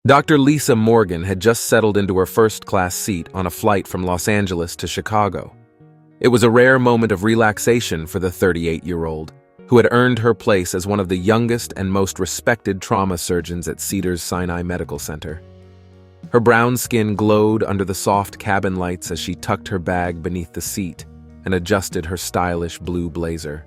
Dr. Lisa Morgan had just settled into her first-class seat on a flight from Los Angeles to Chicago. It was a rare moment of relaxation for the 38-year-old, who had earned her place as one of the youngest and most respected trauma surgeons at Cedars-Sinai Medical Center. Her brown skin glowed under the soft cabin lights as she tucked her bag beneath the seat and adjusted her stylish blue blazer.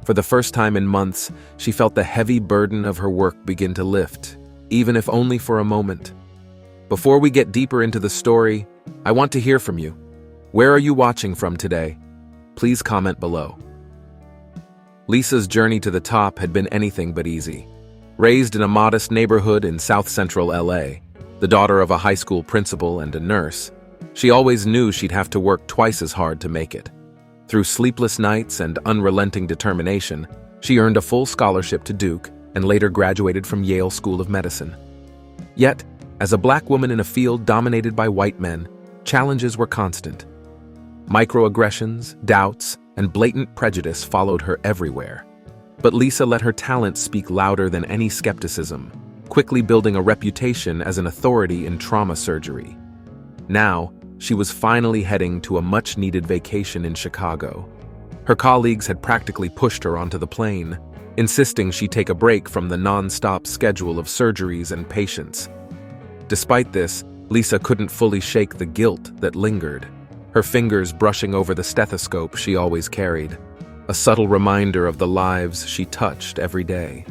For the first time in months, she felt the heavy burden of her work begin to lift, even if only for a moment. Before we get deeper into the story, I want to hear from you. Where are you watching from today? Please comment below. Lisa's journey to the top had been anything but easy. Raised in a modest neighborhood in south-central LA, the daughter of a high school principal and a nurse, she always knew she'd have to work twice as hard to make it. Through sleepless nights and unrelenting determination, she earned a full scholarship to Duke and later graduated from Yale School of Medicine. Yet, as a black woman in a field dominated by white men, challenges were constant. Microaggressions, doubts, and blatant prejudice followed her everywhere. But Lisa let her talent speak louder than any skepticism, quickly building a reputation as an authority in trauma surgery. Now, she was finally heading to a much-needed vacation in Chicago. Her colleagues had practically pushed her onto the plane, insisting she take a break from the non-stop schedule of surgeries and patients. Despite this, Lisa couldn't fully shake the guilt that lingered, her fingers brushing over the stethoscope she always carried, a subtle reminder of the lives she touched every day.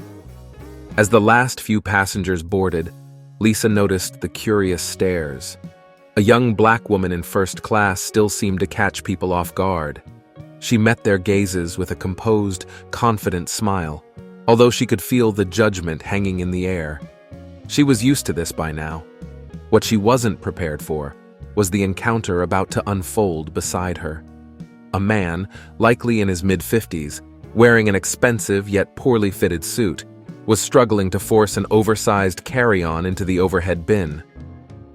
As the last few passengers boarded, Lisa noticed the curious stares. A young black woman in first class still seemed to catch people off guard. She met their gazes with a composed, confident smile, although she could feel the judgment hanging in the air. She was used to this by now. What she wasn't prepared for was the encounter about to unfold beside her. A man, likely in his mid-50s, wearing an expensive yet poorly fitted suit, was struggling to force an oversized carry-on into the overhead bin.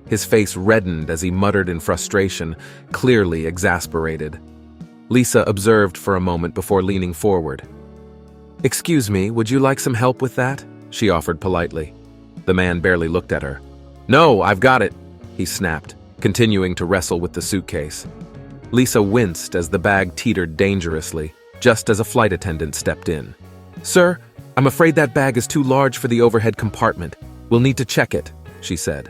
His face reddened as he muttered in frustration, clearly exasperated. Lisa observed for a moment before leaning forward. "Excuse me, would you like some help with that?" she offered politely. The man barely looked at her. "No, I've got it," he snapped, continuing to wrestle with the suitcase. Lisa winced as the bag teetered dangerously, just as a flight attendant stepped in. "Sir, I'm afraid that bag is too large for the overhead compartment. We'll need to check it," she said.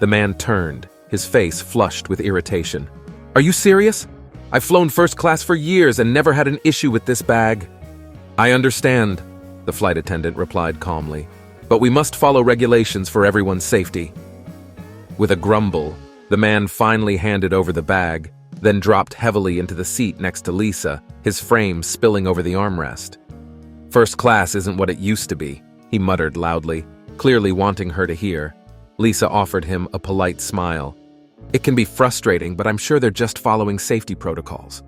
The man turned, his face flushed with irritation. "Are you serious? I've flown first class for years and never had an issue with this bag." "I understand," the flight attendant replied calmly, "but we must follow regulations for everyone's safety." With a grumble, the man finally handed over the bag, then dropped heavily into the seat next to Lisa, his frame spilling over the armrest. "First class isn't what it used to be," he muttered loudly, clearly wanting her to hear. Lisa offered him a polite smile. "It can be frustrating, but I'm sure they're just following safety protocols."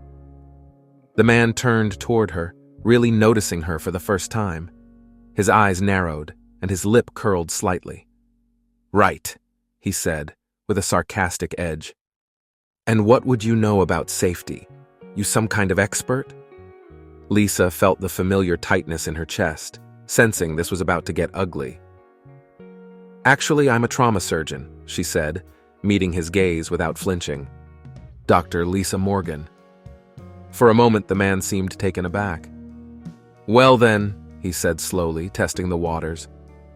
The man turned toward her, really noticing her for the first time. His eyes narrowed, and his lip curled slightly. "Right," he said, with a sarcastic edge. "And what would you know about safety? You some kind of expert?" Lisa felt the familiar tightness in her chest, sensing this was about to get ugly. "Actually, I'm a trauma surgeon," she said, meeting his gaze without flinching. "Dr. Lisa Morgan." For a moment, the man seemed taken aback. "Well then," he said slowly, testing the waters.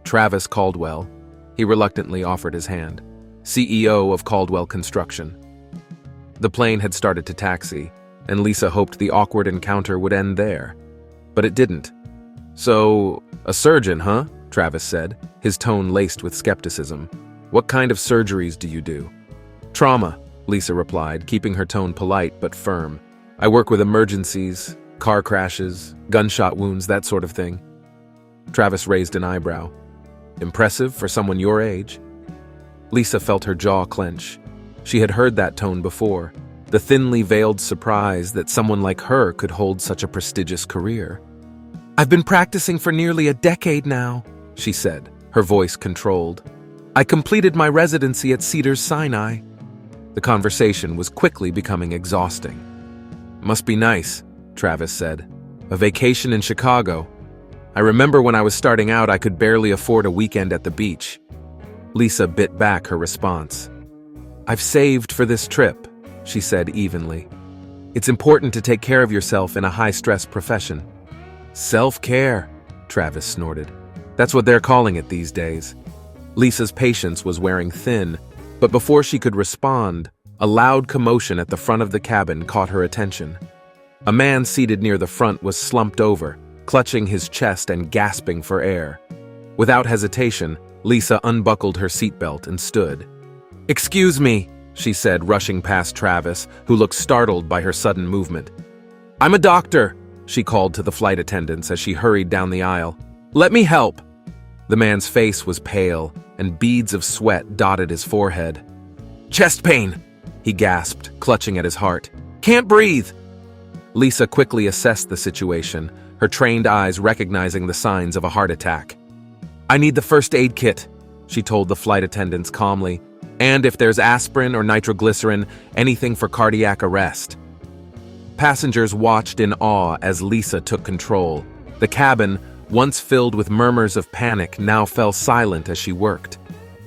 "Travis Caldwell." He reluctantly offered his hand. "CEO of Caldwell Construction." The plane had started to taxi, and Lisa hoped the awkward encounter would end there. But it didn't. "So, a surgeon, huh?" Travis said, his tone laced with skepticism. "What kind of surgeries do you do?" "Trauma," Lisa replied, keeping her tone polite but firm. "I work with emergencies, car crashes, gunshot wounds, that sort of thing." Travis raised an eyebrow. "Impressive for someone your age." Lisa felt her jaw clench. She had heard that tone before, the thinly veiled surprise that someone like her could hold such a prestigious career. "I've been practicing for nearly a decade now," she said, her voice controlled. "I completed my residency at Cedars-Sinai." The conversation was quickly becoming exhausting. "Must be nice," Travis said. "A vacation in Chicago. I remember when I was starting out I could barely afford a weekend at the beach." Lisa bit back her response. "I've saved for this trip," she said evenly. "It's important to take care of yourself in a high-stress profession." "Self-care," Travis snorted. "That's what they're calling it these days." Lisa's patience was wearing thin, but before she could respond, a loud commotion at the front of the cabin caught her attention. A man seated near the front was slumped over, clutching his chest and gasping for air. Without hesitation, Lisa unbuckled her seatbelt and stood. "Excuse me," she said, rushing past Travis, who looked startled by her sudden movement. "I'm a doctor," she called to the flight attendants as she hurried down the aisle. "Let me help." The man's face was pale, and beads of sweat dotted his forehead. "Chest pain," he gasped, clutching at his heart. "Can't breathe." Lisa quickly assessed the situation, her trained eyes recognizing the signs of a heart attack. "I need the first aid kit," she told the flight attendants calmly, "and if there's aspirin or nitroglycerin, anything for cardiac arrest." Passengers watched in awe as Lisa took control. The cabin, once filled with murmurs of panic, now fell silent as she worked.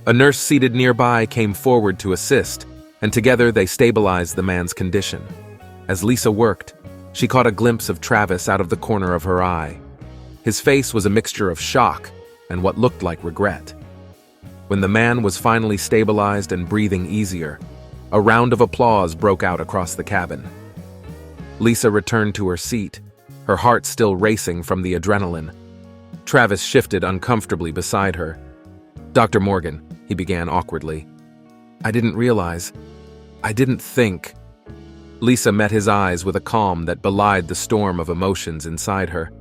A nurse seated nearby came forward to assist, and together they stabilized the man's condition. As Lisa worked, she caught a glimpse of Travis out of the corner of her eye. His face was a mixture of shock and what looked like regret. When the man was finally stabilized and breathing easier, a round of applause broke out across the cabin. Lisa returned to her seat, her heart still racing from the adrenaline. Travis shifted uncomfortably beside her. "Dr. Morgan," he began awkwardly. "I didn't realize. I didn't think." Lisa met his eyes with a calm that belied the storm of emotions inside her.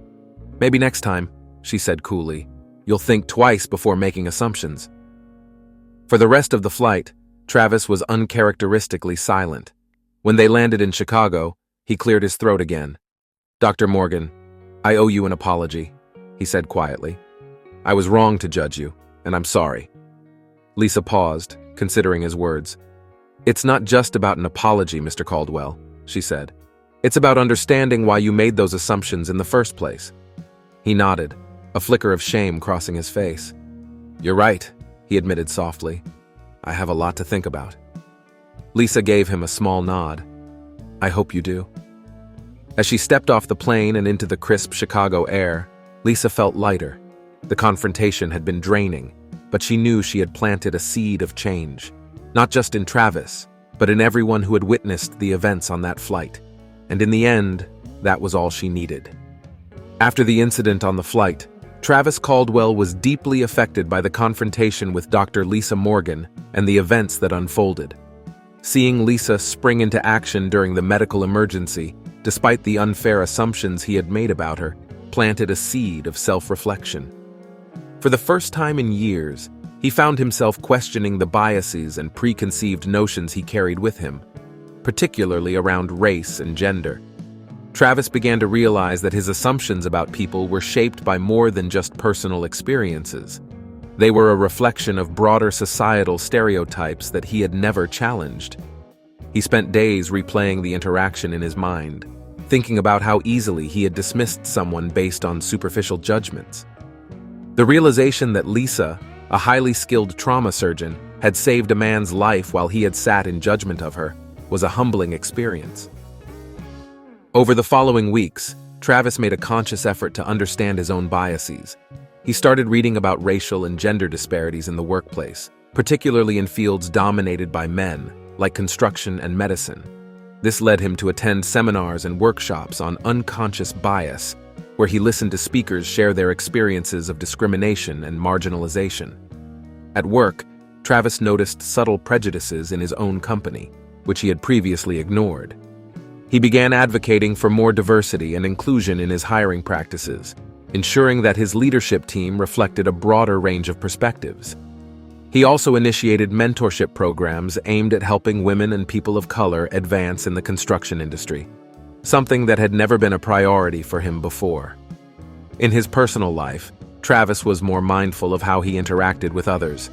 "Maybe next time," she said coolly. "You'll think twice before making assumptions." For the rest of the flight, Travis was uncharacteristically silent. When they landed in Chicago, he cleared his throat again. "Dr. Morgan, I owe you an apology," he said quietly. "I was wrong to judge you, and I'm sorry." Lisa paused, considering his words. "It's not just about an apology, Mr. Caldwell," she said. "It's about understanding why you made those assumptions in the first place." He nodded, a flicker of shame crossing his face. "You're right," he admitted softly. "I have a lot to think about." Lisa gave him a small nod. "I hope you do." As she stepped off the plane and into the crisp Chicago air, Lisa felt lighter. The confrontation had been draining, but she knew she had planted a seed of change, not just in Travis, but in everyone who had witnessed the events on that flight. And in the end, that was all she needed. After the incident on the flight, Travis Caldwell was deeply affected by the confrontation with Dr. Lisa Morgan and the events that unfolded. Seeing Lisa spring into action during the medical emergency, despite the unfair assumptions he had made about her, planted a seed of self-reflection. For the first time in years, he found himself questioning the biases and preconceived notions he carried with him, particularly around race and gender. Travis began to realize that his assumptions about people were shaped by more than just personal experiences. They were a reflection of broader societal stereotypes that he had never challenged. He spent days replaying the interaction in his mind, thinking about how easily he had dismissed someone based on superficial judgments. The realization that Lisa, a highly skilled trauma surgeon, had saved a man's life while he had sat in judgment of her was a humbling experience. Over the following weeks, Travis made a conscious effort to understand his own biases. He started reading about racial and gender disparities in the workplace, particularly in fields dominated by men, like construction and medicine. This led him to attend seminars and workshops on unconscious bias, where he listened to speakers share their experiences of discrimination and marginalization. At work, Travis noticed subtle prejudices in his own company, which he had previously ignored. He began advocating for more diversity and inclusion in his hiring practices, ensuring that his leadership team reflected a broader range of perspectives. He also initiated mentorship programs aimed at helping women and people of color advance in the construction industry, something that had never been a priority for him before. In his personal life, Travis was more mindful of how he interacted with others.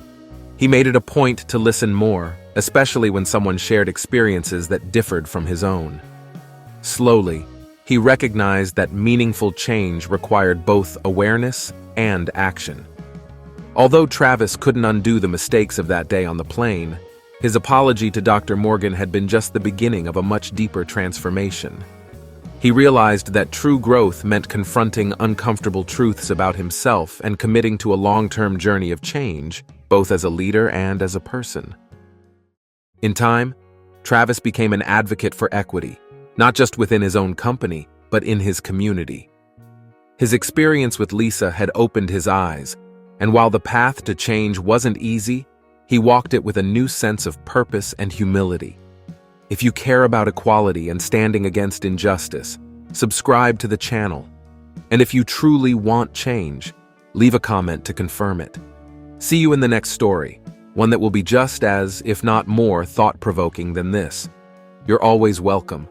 He made it a point to listen more, especially when someone shared experiences that differed from his own. Slowly, he recognized that meaningful change required both awareness and action. Although Travis couldn't undo the mistakes of that day on the plane, his apology to Dr. Morgan had been just the beginning of a much deeper transformation. He realized that true growth meant confronting uncomfortable truths about himself and committing to a long-term journey of change, both as a leader and as a person. In time, Travis became an advocate for equity, not just within his own company, but in his community. His experience with Lisa had opened his eyes, and while the path to change wasn't easy, he walked it with a new sense of purpose and humility. If you care about equality and standing against injustice, subscribe to the channel. And if you truly want change, leave a comment to confirm it. See you in the next story, one that will be just as, if not more, thought-provoking than this. You're always welcome.